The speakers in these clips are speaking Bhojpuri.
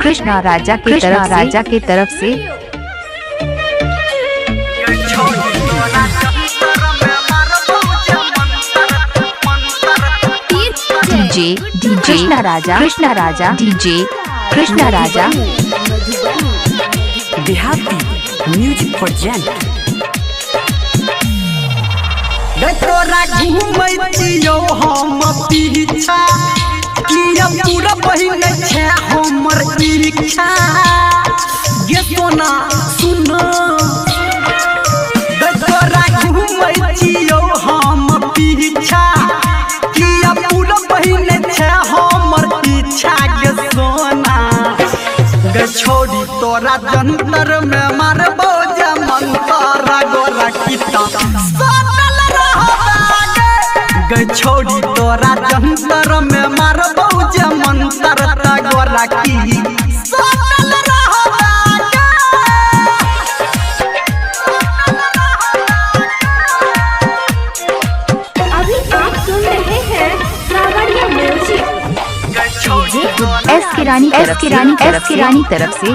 कृष्णा राजा की तरफ से डीजे कृष्णा राजा डीजे कृष्णा राजा देहाती म्यूजिक प्रोजेक्ट। तोरा घूमै छियौ हम पीछा किया पूरा बहिन छै हमर इच्छा गे सोना सुन। तोरा घूमै छियौ हम पीछा किया पूरा बहिन छै हमर इच्छा गे सोना। गे छोड़ी तोरा जंतर में मारबो जे मंतरा गोरा किता गे छोड़ी तोरा जंतर में मारबो जे मंतर गोरा की सोनल अभी आप सुन रहे हैं सावरिया म्यूजिक। एस की रानी तरफ से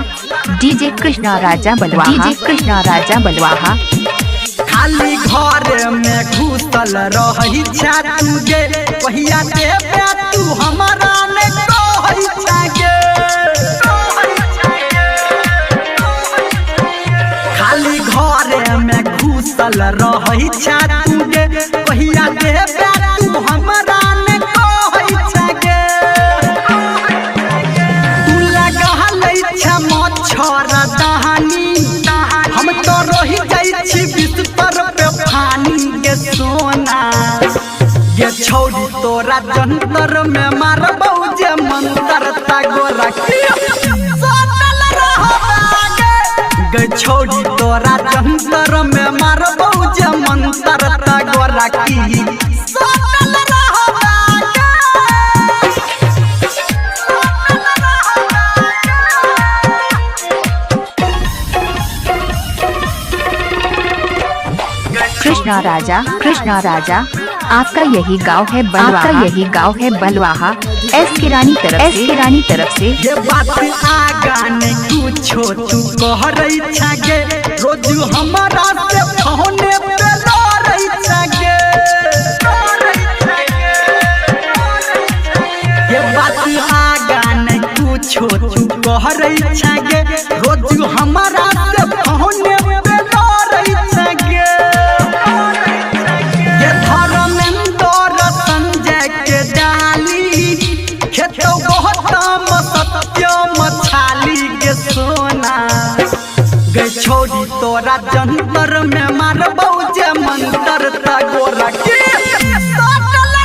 डीजे कृष्णा राजा बलवाहा। खाली घर में घुसल रही छा तू गे पहिया देबे तू हमारा ने कहै छा गे। खाली घर में घुसल रही छा तू गे पहिया देबे तू हमारा ने कहै छा गे। तू लगा लै छा मच्छर दहानी हम तो रही जाइ छी बिस्तर पे पानी गे सोना। गे छोड़ी तोरा जंतर में मारबो जे मंतर गोरा सोनल गे छोड़ी तोरा जंतर में मारबो जे मंतर गोरा की सोनल कृष्णा राजा आपका यही गांव है बलवाहा। एस की रानी तरफ से ये बात आगा नहीं कुछो तू कह रही छा गे रोज हमारा से फोने पे लड़ई छा गे। ये बात आगा नहीं कुछो तू कह रही छा गे रोज हमारा से फोने पे लड़ई छा गे। गे छोड़ी तोरा जंतर में मारबो जे मंतर गोरा की सोनल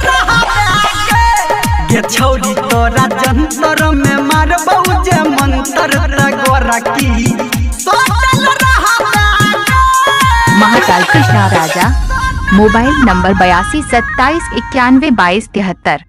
गे छोड़ी तोरा जंतर में मारबो जे मंतर गोरा की सोनल। महाकाल कृष्णा राजा मोबाइल नंबर 82 27 91 22 73।